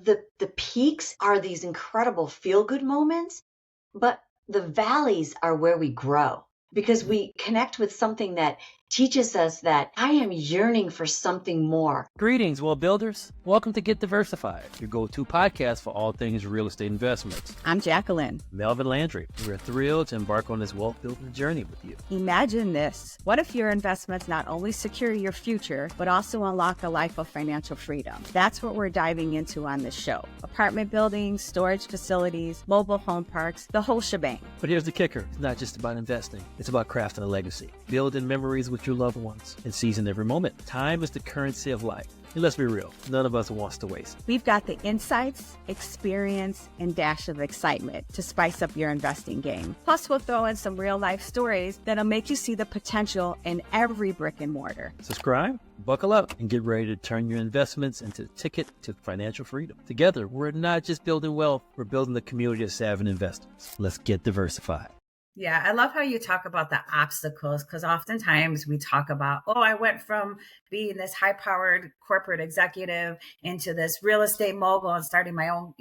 the peaks are these incredible feel-good moments, but the valleys are where we grow because we connect with something that teaches us that I am yearning for something more. Greetings, wealth builders. Welcome to Get Diversified, your go-to podcast for all things real estate investments. I'm Jacqueline. Melvin Landry. We're thrilled to embark on this wealth building journey with you. Imagine this. What if your investments not only secure your future, but also unlock a life of financial freedom? That's what we're diving into on this show. Apartment buildings, storage facilities, mobile home parks, the whole shebang. But here's the kicker. It's not just about investing. It's about crafting a legacy, building memories with your loved ones, and seizing every moment. Time is the currency of life. And let's be real, none of us wants to waste. We've got the insights, experience, and dash of excitement to spice up your investing game. Plus, we'll throw in some real-life stories that'll make you see the potential in every brick and mortar. Subscribe, buckle up, and get ready to turn your investments into the ticket to financial freedom. Together, we're not just building wealth, we're building the community of savvy investors. Let's get diversified. Yeah, I love how you talk about the obstacles, because oftentimes we talk about, oh, I went from being this high-powered corporate executive into this real estate mogul and starting my own,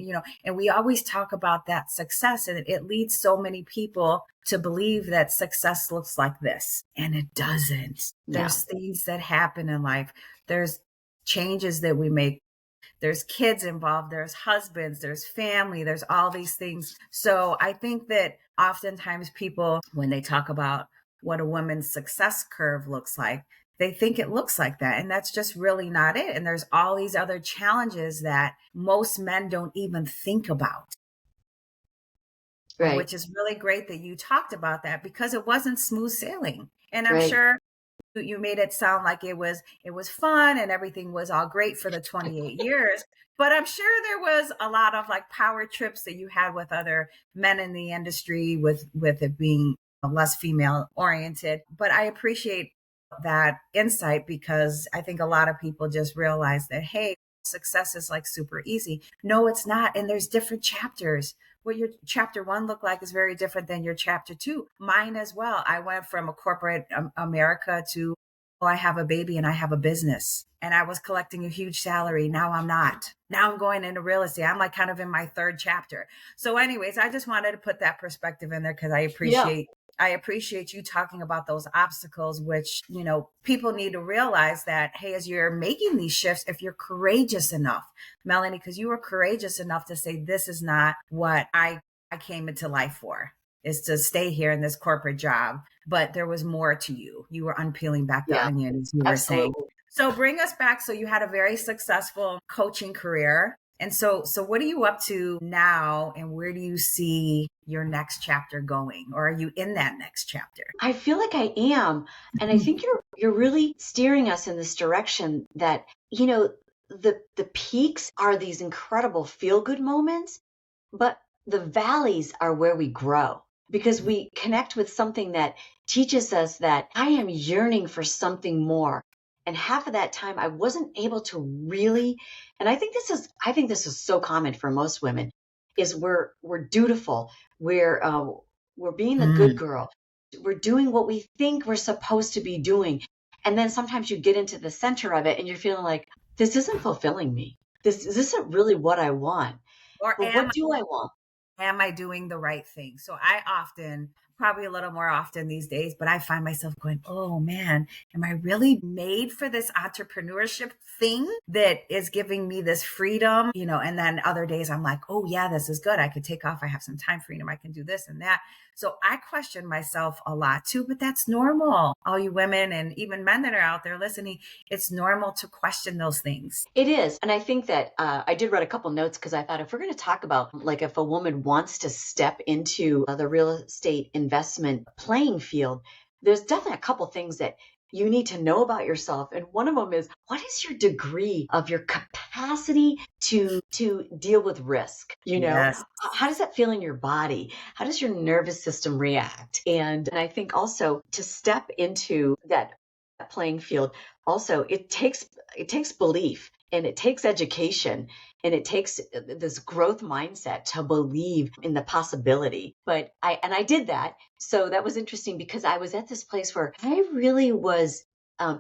and we always talk about that success, and it leads so many people to believe that success looks like this, and it doesn't. Yeah. There's things that happen in life. There's changes that we make. There's kids involved, there's husbands, there's family, there's all these things. So I think that oftentimes people, when they talk about what a woman's success curve looks like, they think it looks like that. And that's just really not it. And there's all these other challenges that most men don't even think about. Right. Which is really great that you talked about that, because it wasn't smooth sailing. And I'm Right. sure you made it sound like it was fun and everything was all great for the 28 years, but I'm sure there was a lot of like power trips that you had with other men in the industry with it being less female oriented. But I appreciate that insight, because I think a lot of people just realize that, hey, success is like super easy. No, it's not. And there's different chapters. What your chapter 1 looked like is very different than your chapter 2. Mine as well. I went from a corporate America to, oh, I have a baby and I have a business, and I was collecting a huge salary. Now I'm not. Now I'm going into real estate. I'm like kind of in my 3rd chapter. So anyways, I just wanted to put that perspective in there, because I appreciate you talking about those obstacles, which, people need to realize that, hey, as you're making these shifts, if you're courageous enough, Melanie, because you were courageous enough to say, this is not what I came into life for, is to stay here in this corporate job. But there was more to you. You were unpeeling back the onion, as you were saying. So bring us back. So you had a very successful coaching career. And so what are you up to now, and where do you see your next chapter going? Or are you in that next chapter? I feel like I am. And I think you're really steering us in this direction that, the peaks are these incredible feel-good moments, but the valleys are where we grow, because we connect with something that teaches us that I am yearning for something more. And half of that time I wasn't able to really, and I think this is so common for most women, is we're dutiful. We're being the good girl. We're doing what we think we're supposed to be doing. And then sometimes you get into the center of it and you're feeling like, this isn't fulfilling me. This isn't really what I want. Or what do I want? Am I doing the right thing? So I often, probably a little more often these days, but I find myself going, oh man, am I really made for this entrepreneurship thing that is giving me this freedom? And then other days I'm like, oh yeah, this is good. I could take off. I have some time freedom. I can do this and that. So I question myself a lot too, but that's normal. All you women and even men that are out there listening, it's normal to question those things. It is. And I think that I did write a couple notes, because I thought if we're going to talk about, like, if a woman wants to step into the real estate investment playing field, there's definitely a couple things that you need to know about yourself. And one of them is, what is your degree of your capacity to deal with risk? Yes. How does that feel in your body? How does your nervous system react? And I think also to step into that playing field, also it takes belief, and it takes education, and it takes this growth mindset to believe in the possibility. But I did that. So that was interesting, because I was at this place where I really was,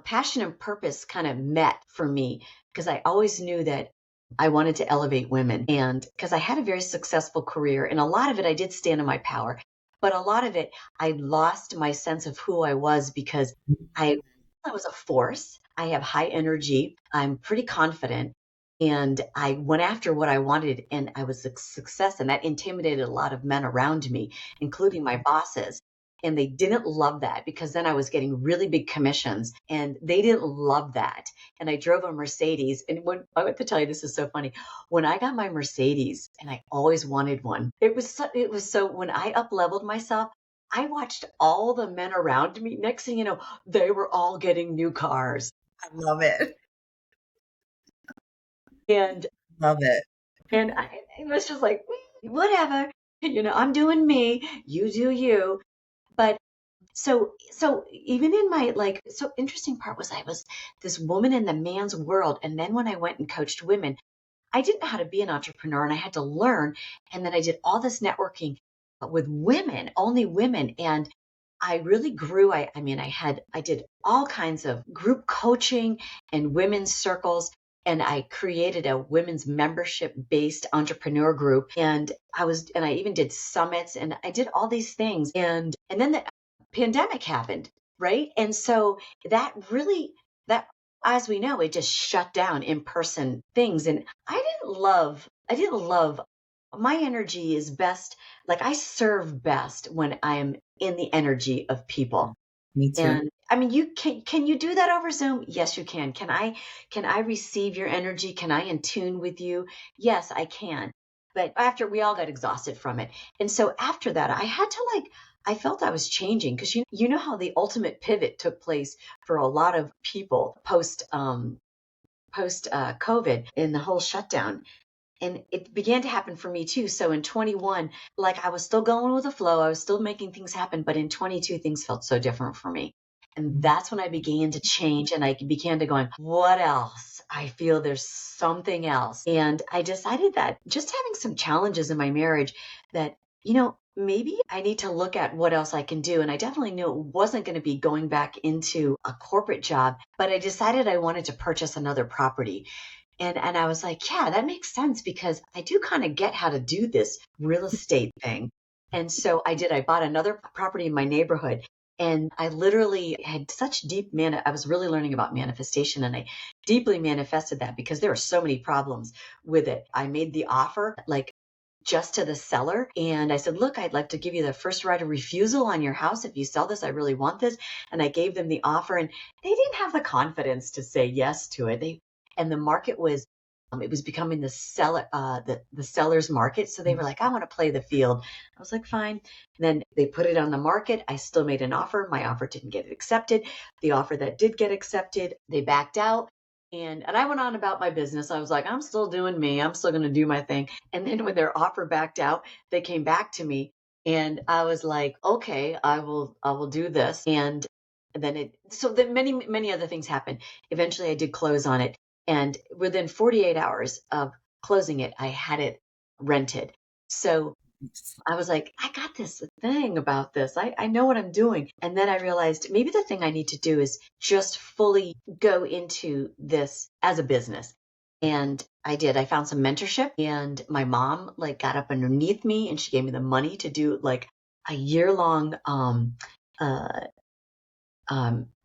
passion and purpose kind of met for me, because I always knew that I wanted to elevate women. And because I had a very successful career, and a lot of it I did stand in my power, but a lot of it I lost my sense of who I was because I I was a force. I have high energy. I'm pretty confident. And I went after what I wanted, and I was a success. And that intimidated a lot of men around me, including my bosses. And they didn't love that because then I was getting really big commissions, and they didn't love that. And I drove a Mercedes. And when I have to tell you, this is so funny. When I got my Mercedes, and I always wanted one, it was so when I up leveled myself, I watched all the men around me. Next thing you know, they were all getting new cars. I love it. And Love it. and it was just like, whatever, I'm doing me, you do you. But so even in my so interesting part was I was this woman in the man's world. And then when I went and coached women, I didn't know how to be an entrepreneur, and I had to learn. And then I did all this networking with women, only women. And I really grew. I mean, I did all kinds of group coaching and women's circles. And I created a women's membership based entrepreneur group. And I even did summits, and I did all these things. And then the pandemic happened, right? And so that, as we know, it just shut down in-person things. And I didn't love my energy is best. Like, I serve best when I am in the energy of people. Me too. And I mean, can you do that over Zoom? Yes, you can. Can I receive your energy? Can I in tune with you? Yes, I can. But after we all got exhausted from it. And so after that, I had to I felt I was changing because you know how the ultimate pivot took place for a lot of people post COVID in the whole shutdown. And it began to happen for me too. So in 21, I was still going with the flow. I was still making things happen. But in 22, things felt so different for me. And that's when I began to change, and I began to going, what else? I feel there's something else. And I decided that just having some challenges in my marriage that, maybe I need to look at what else I can do. And I definitely knew it wasn't going to be going back into a corporate job, but I decided I wanted to purchase another property. And I was like, yeah, that makes sense because I do kind of get how to do this real estate thing. And so I did. I bought another property in my neighborhood, and I literally had such I was really learning about manifestation, and I deeply manifested that because there were so many problems with it. I made the offer just to the seller. And I said, look, I'd like to give you the first right of refusal on your house. If you sell this, I really want this. And I gave them the offer, and they didn't have the confidence to say yes to it. And the market was, it was becoming the seller's market. So they were like, I want to play the field. I was like, fine. And then they put it on the market. I still made an offer. My offer didn't get accepted. The offer that did get accepted, they backed out. And I went on about my business. I was like, I'm still doing me. I'm still going to do my thing. And then when their offer backed out, they came back to me, and I was like, okay, I will do this. And then many, many other things happened. Eventually I did close on it. And within 48 hours of closing it, I had it rented. So I was like, I got this thing about this. I know what I'm doing. And then I realized maybe the thing I need to do is just fully go into this as a business. And I did. I found some mentorship, and my mom got up underneath me, and she gave me the money to do a year-long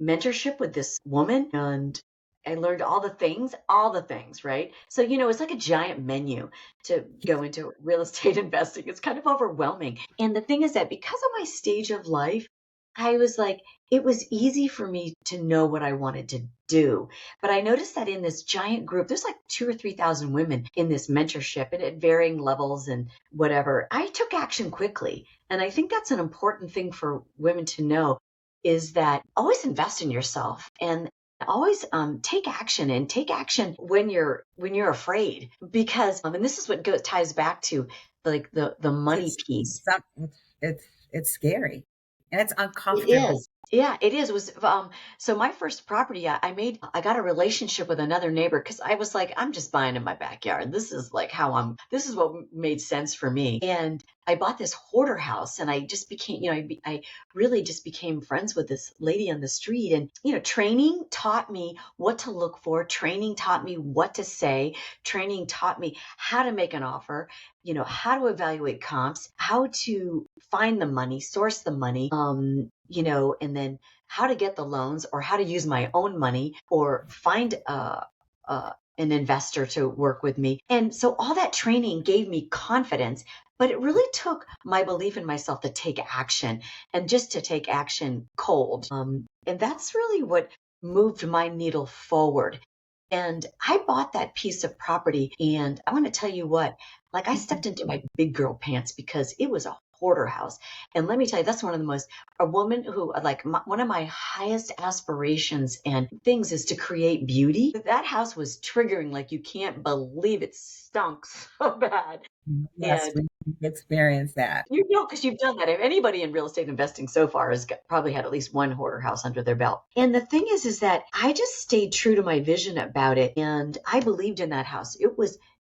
mentorship with this woman. And I learned all the things, right? So, it's like a giant menu to go into real estate investing. It's kind of overwhelming. And the thing is that because of my stage of life, I was like, it was easy for me to know what I wanted to do. But I noticed that in this giant group, there's 2,000 or 3,000 women in this mentorship, and at varying levels and whatever. I took action quickly. And I think that's an important thing for women to know, is that always invest in yourself, and always take action, and take action when you're afraid, because and this is what ties back to the money piece. It's scary, and it's It uncomfortable. is. Yeah, it is. It was so my first property I got a relationship with another neighbor because I was like, I'm just buying in my backyard. This is like this is what made sense for me. And I bought this hoarder house and I just became, I really just became friends with this lady on the street. And, training taught me what to look for. Training taught me what to say. Training taught me how to make an offer, how to evaluate comps, how to find the money, source the money, and then how to get the loans or how to use my own money or find an investor to work with me. And so all that training gave me confidence, but it really took my belief in myself to take action and just to take action cold. And that's really what moved my needle forward. And I bought that piece of property and I want to tell you what, like I stepped into my big girl pants because it was a hoarder house. And let me tell you, that's a woman who one of my highest aspirations and things is to create beauty. That house was triggering like you can't believe it stunk so bad. Yes, And we've experienced that. because you've done that. If anybody in real estate investing so far has probably had at least one hoarder house under their belt. And the thing is that I just stayed true to my vision about it. And I believed in that house.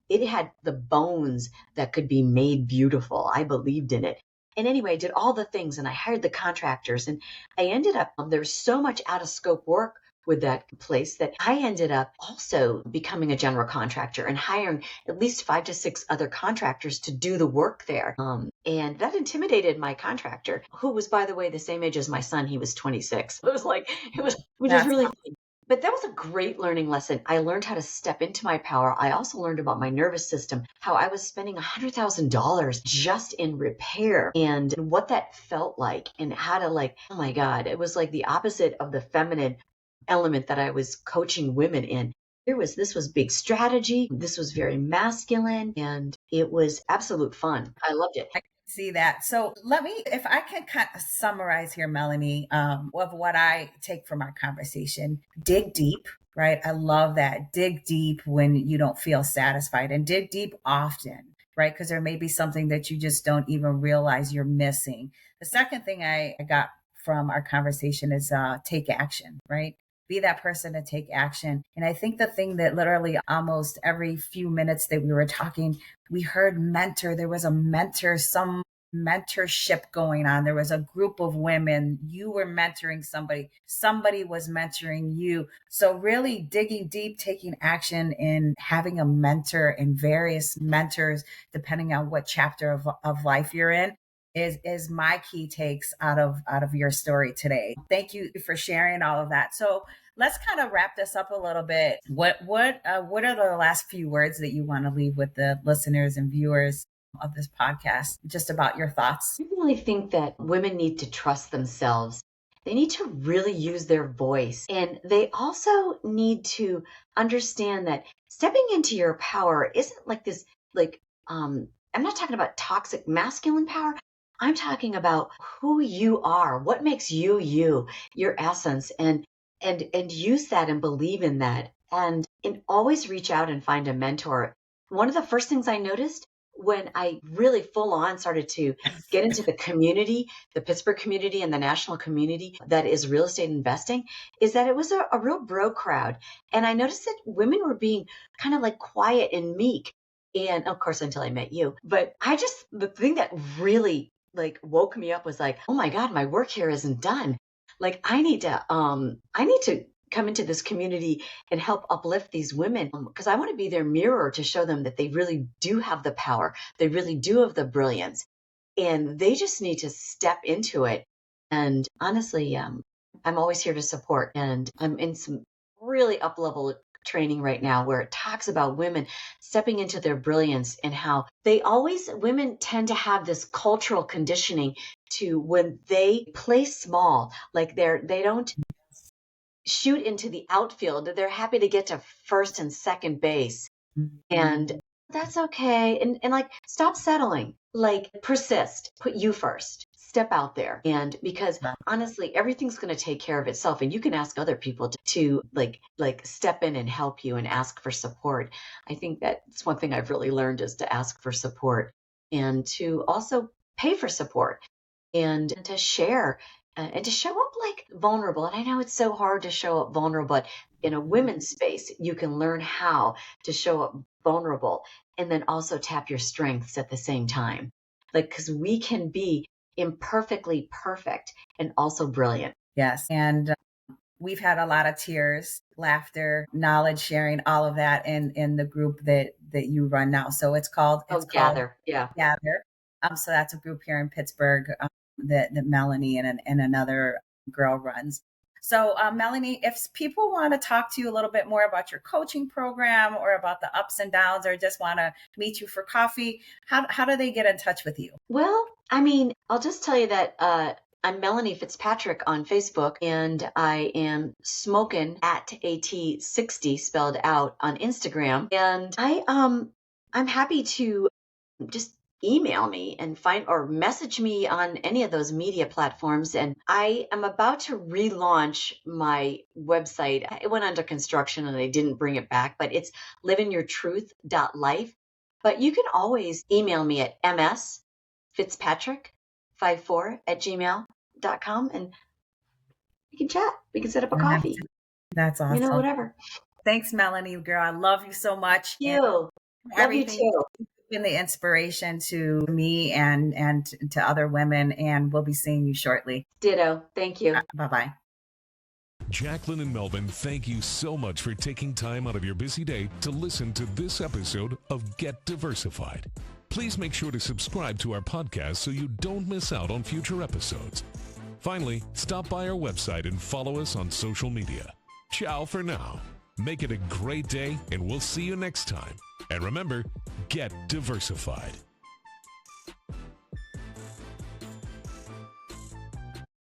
It had the bones that could be made beautiful. I believed in it. And anyway, I did all the things and I hired the contractors and I ended up, there was so much out of scope work with that place that I ended up also becoming a general contractor and hiring at least 5 to 6 other contractors to do the work there. And that intimidated my contractor, who was, by the way, the same age as my son. He was 26. Which is really funny. But that was a great learning lesson. I learned how to step into my power. I also learned about my nervous system, how I was spending $100,000 just in repair and what that felt like and how to oh my God, it was like the opposite of the feminine element that I was coaching women in. This was big strategy. This was very masculine and it was absolute fun. I loved it. See that. So if I can kind of summarize here, Melanie, of what I take from our conversation, dig deep, right? I love that. Dig deep when you don't feel satisfied and dig deep often, right? Because there may be something that you just don't even realize you're missing. The second thing I got from our conversation is take action, right? Be that person to take action. And I think the thing that literally almost every few minutes that we were talking, we heard mentor. There was a mentor, some mentorship going on. There was a group of women. You were mentoring somebody was mentoring you. So really digging deep, taking action, and having a mentor and various mentors, depending on what chapter of life you're in, is my key takes out of your story today. Thank you for sharing all of that. So let's kind of wrap this up a little bit. What are the last few words that you want to leave with the listeners and viewers of this podcast, just about your thoughts? I really think that women need to trust themselves. They need to really use their voice. And they also need to understand that stepping into your power isn't like this, I'm not talking about toxic masculine power. I'm talking about who you are, what makes you, your essence, and use that and believe in that. And always reach out and find a mentor. One of the first things I noticed when I really full on started to get into the community, the Pittsburgh community and the national community that is real estate investing, is that it was a real bro crowd. And I noticed that women were being kind of like quiet and meek. And of course, until I met you, but the thing that really woke me up was like, oh my God, my work here isn't done. Like I need to come into this community and help uplift these women because I want to be their mirror to show them that they really do have the power. They really do have the brilliance and they just need to step into it. And honestly, I'm always here to support, and I'm in some really up level training right now where it talks about women stepping into their brilliance and how women tend to have this cultural conditioning to when they play small, like they don't shoot into the outfield. They're happy to get to first and second base. Mm-hmm. And that's okay. And stop settling, persist, put you first, step out there. And because honestly, everything's going to take care of itself. And you can ask other people to step in and help you and ask for support. I think that's one thing I've really learned is to ask for support and to also pay for support and to share and to show up like vulnerable. And I know it's so hard to show up vulnerable, but in a women's space, you can learn how to show up vulnerable and then also tap your strengths at the same time. Like, because we can be imperfectly perfect and also brilliant. Yes. And we've had a lot of tears, laughter, knowledge sharing, all of that in the group that you run now. So it's called Gather. Yeah. Gather. So that's a group here in Pittsburgh that Melanie and another girl runs. So Melanie, if people want to talk to you a little bit more about your coaching program or about the ups and downs, or just want to meet you for coffee, how do they get in touch with you? Well, I mean, I'll just tell you that I'm Melanie Fitzpatrick on Facebook, and I am smokin' at AT60 spelled out on Instagram. And I'm happy to just email me and find or message me on any of those media platforms. And I am about to relaunch my website. It went under construction and I didn't bring it back, but it's livingyourtruth.life. But you can always email me at msfitzpatrick54@gmail.com and we can chat. We can set up a coffee. That's awesome. Whatever. Thanks, Melanie, girl. I love you so much. Thank you. Love you too. Been the inspiration to me and to other women, and we'll be seeing you shortly. Ditto. Thank you. Bye-bye. Jacqueline and Melvin, thank you so much for taking time out of your busy day to listen to this episode of Get Diversified. Please make sure to subscribe to our podcast so you don't miss out on future episodes. Finally, stop by our website and follow us on social media. Ciao for now. Make it a great day, and we'll see you next time. And remember, get diversified.